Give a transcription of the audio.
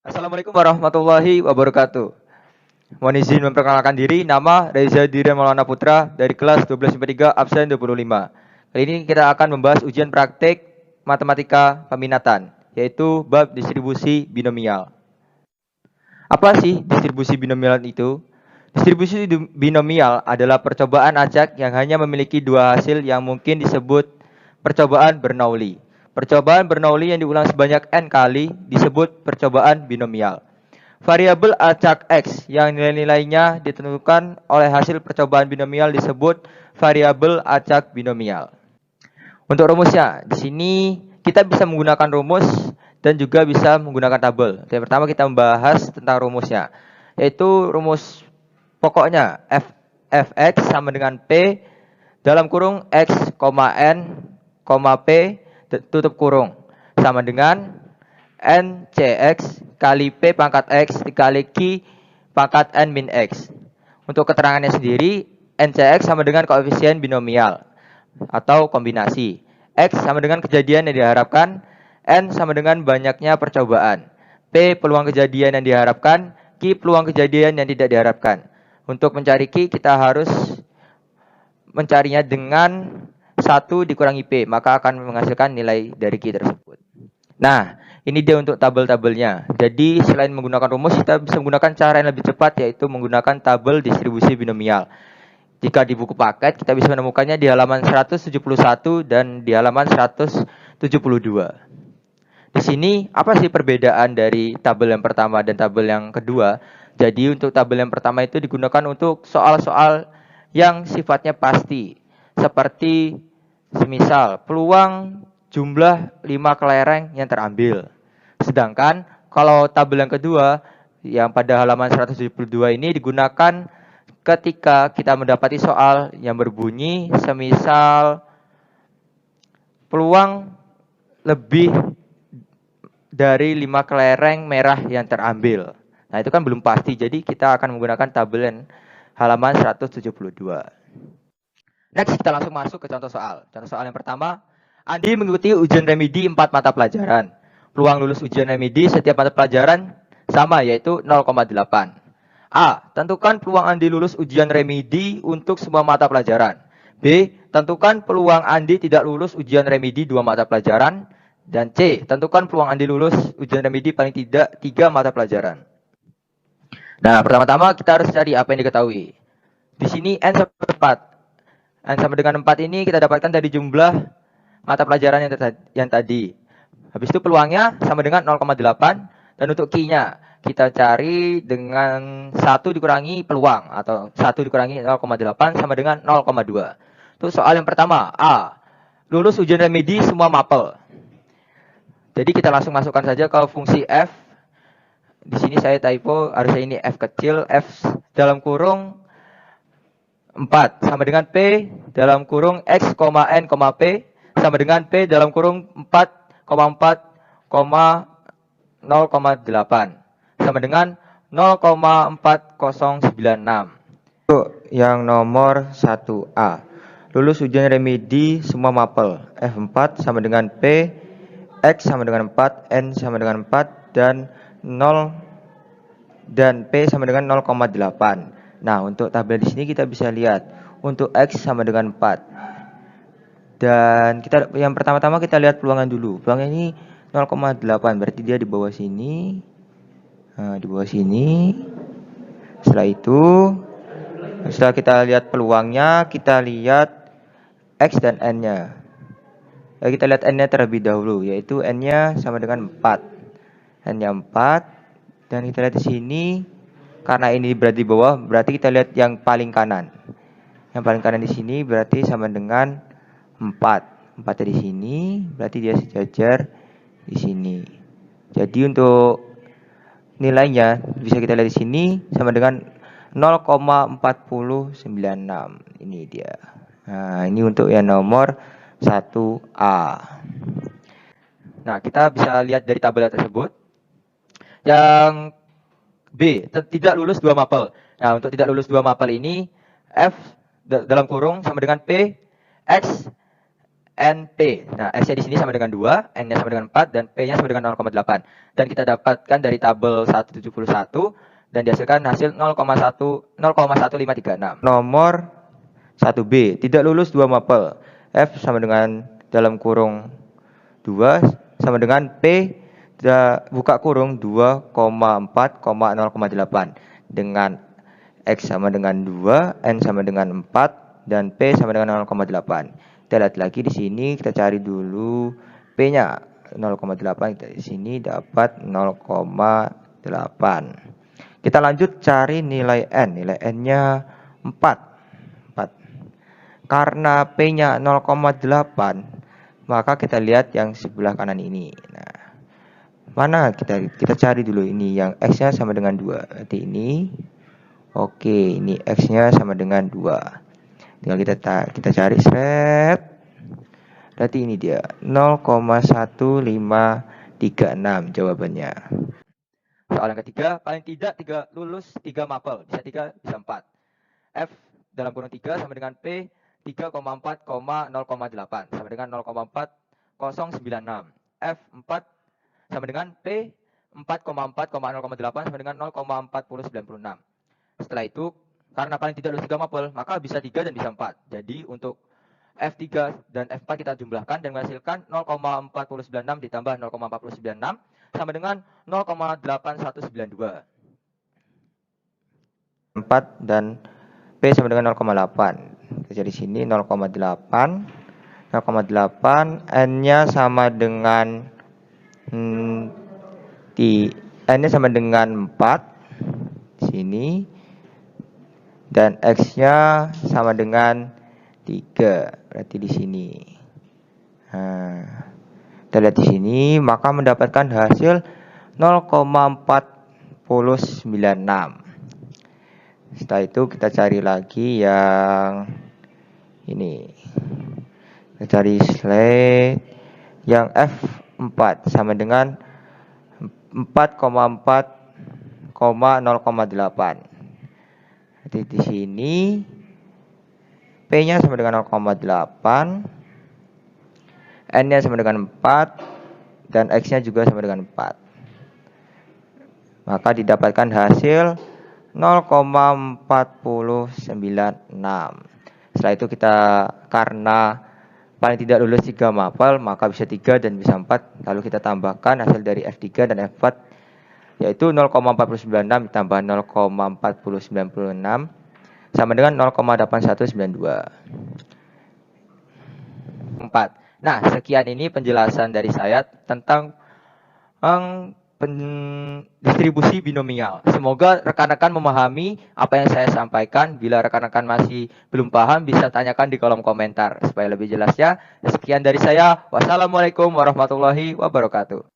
Assalamualaikum warahmatullahi wabarakatuh. Mohon izin memperkenalkan diri, nama Reza Dira Maulana Putra dari kelas 12 absen 25. Kali ini kita akan membahas ujian praktik matematika peminatan, yaitu bab distribusi binomial. Apa sih distribusi binomial itu? Distribusi binomial adalah percobaan acak yang hanya memiliki dua hasil yang mungkin disebut percobaan Bernoulli. Percobaan Bernoulli yang diulang sebanyak n kali disebut percobaan binomial. Variabel acak X yang nilai-nilainya ditentukan oleh hasil percobaan binomial disebut variabel acak binomial. Untuk rumusnya, di sini kita bisa menggunakan rumus dan juga bisa menggunakan tabel. Yang pertama kita membahas tentang rumusnya, yaitu rumus pokoknya fx sama dengan p dalam kurung x, n, p tutup kurung sama dengan ncx kali p pangkat x dikali q pangkat n min x. Untuk keterangannya sendiri, ncx sama dengan koefisien binomial atau kombinasi. X sama dengan kejadian yang diharapkan, N sama dengan banyaknya percobaan, P peluang kejadian yang diharapkan, Q peluang kejadian yang tidak diharapkan. Untuk mencari Q kita harus mencarinya dengan 1 dikurangi P, maka akan menghasilkan nilai dari Q tersebut. Nah, ini dia untuk tabel-tabelnya. Jadi selain menggunakan rumus, kita bisa menggunakan cara yang lebih cepat, yaitu menggunakan tabel distribusi binomial. Jika di buku paket, kita bisa menemukannya di halaman 171 dan di halaman 172. Di sini, apa sih perbedaan dari tabel yang pertama dan tabel yang kedua? Jadi, untuk tabel yang pertama itu digunakan untuk soal-soal yang sifatnya pasti. Seperti, semisal, peluang jumlah 5 kelereng yang terambil. Sedangkan, kalau tabel yang kedua, yang pada halaman 172 ini digunakan ketika kita mendapati soal yang berbunyi semisal peluang lebih dari 5 kelereng merah yang terambil. Nah, itu kan belum pasti. Jadi kita akan menggunakan tabel yang halaman 172. Next, kita langsung masuk ke contoh soal. Contoh soal yang pertama, Andi mengikuti ujian remedi 4 mata pelajaran. Peluang lulus ujian remedi setiap mata pelajaran sama, yaitu 0,8. A. Tentukan peluang Andi lulus ujian remedi untuk semua mata pelajaran. B. Tentukan peluang Andi tidak lulus ujian remedi 2 mata pelajaran. Dan C. Tentukan peluang Andi lulus ujian remedi paling tidak 3 mata pelajaran. Nah, pertama-tama kita harus cari apa yang diketahui. Di sini N sama 4. N sama dengan 4 ini kita dapatkan dari jumlah mata pelajaran yang tadi. Habis itu peluangnya sama dengan 0,8. Dan untuk Q-nya kita cari dengan 1 dikurangi peluang atau 1 dikurangi 0,8 sama dengan 0,2. Itu soal yang pertama. A. Lulus ujian remedi semua mapel. Jadi kita langsung masukkan saja ke fungsi f. Di sini saya typo, harusnya ini f kecil, f dalam kurung 4 sama dengan p dalam kurung x, n, p sama dengan p dalam kurung 4,4, 0,8 sama dengan 0,4096. Yang nomor 1A. Lulus ujian remedi semua mapel. F4 sama dengan P, X sama dengan 4, N sama dengan 4, dan 0 dan P sama dengan 0,8. Nah, untuk tabel di sini kita bisa lihat untuk X sama dengan 4. Dan kita yang pertama-tama kita lihat peluangan dulu. Peluangnya ini 0,8, berarti dia di bawah sini. Nah, di bawah sini. Setelah itu, setelah kita lihat peluangnya, kita lihat X dan N-nya. Kita lihat N-nya terlebih dahulu, yaitu N-nya sama dengan 4. N-nya 4. Dan kita lihat di sini, karena ini berada di bawah, berarti kita lihat yang paling kanan. Yang paling kanan di sini berarti sama dengan 4. 4 di sini, berarti dia sejajar di sini. Jadi untuk nilainya bisa kita lihat di sini sama dengan 0,4096. Ini dia. Nah, ini untuk yang nomor 1A. Nah, kita bisa lihat dari tabel tersebut. Yang B, tidak lulus 2 mapel. Nah, untuk tidak lulus 2 mapel ini F dalam kurung sama dengan P, X, NP. Nah, S-nya di sini sama dengan 2, N-nya sama dengan 4, dan P-nya sama dengan 0,8. Dan kita dapatkan dari tabel 171 dan dihasilkan hasil 0,1536. Nomor 1B, tidak lulus 2 mapel. F sama dengan dalam kurung 2 sama dengan P buka kurung 2,4,0,8 dengan X sama dengan 2, N sama dengan 4, dan P sama dengan 0,8. Kita lihat lagi di sini, kita cari dulu P-nya 0,8, di sini dapat 0,8. Kita lanjut cari nilai N. Nilai N-nya 4. Karena P-nya 0,8, maka kita lihat yang sebelah kanan ini. Nah, mana kita cari dulu ini yang X-nya sama dengan 2. Berarti ini. Oke, ini X-nya sama dengan 2. Tinggal kita cari seret. Berarti ini dia 0,1536 jawabannya. Soal yang ketiga, paling tidak 3 lulus 3 mapel, bisa 3, bisa 4. F dalam kurung 3 sama dengan P 3,4,0,8 sama dengan 0,4096. F 4 sama dengan P 4,4,0,8 sama dengan 0,4096. Setelah itu, karena paling tidak lulus 3 mapel, maka bisa 3 dan bisa 4. Jadi untuk F3 dan F4 kita jumlahkan dan menghasilkan 0,4096 ditambah 0,4096 sama dengan 0,8192. 4 dan P sama dengan 0,8. Jadi sini 0,8. N-nya sama dengan N-nya sama dengan 4 di sini, dan X-nya sama dengan 3, berarti di sini. Nah, kita lihat di sini, maka mendapatkan hasil 0,4096. Setelah itu kita cari lagi yang ini. Kita cari slide yang F4 sama dengan 4,4,0,8. Jadi di sini P-nya sama dengan 0,8, N-nya sama dengan 4, dan X-nya juga sama dengan 4. Maka didapatkan hasil 0,4096. Setelah itu kita, karena paling tidak lulus 3 mapel, maka bisa 3 dan bisa 4. Lalu kita tambahkan hasil dari F3 dan F4, yaitu 0,4096 ditambah 0,4096 sama dengan 0,8192. 4. Nah, sekian ini penjelasan dari saya tentang distribusi binomial. Semoga rekan-rekan memahami apa yang saya sampaikan. Bila rekan-rekan masih belum paham, bisa tanyakan di kolom komentar supaya lebih jelasnya. Sekian dari saya. Wassalamualaikum warahmatullahi wabarakatuh.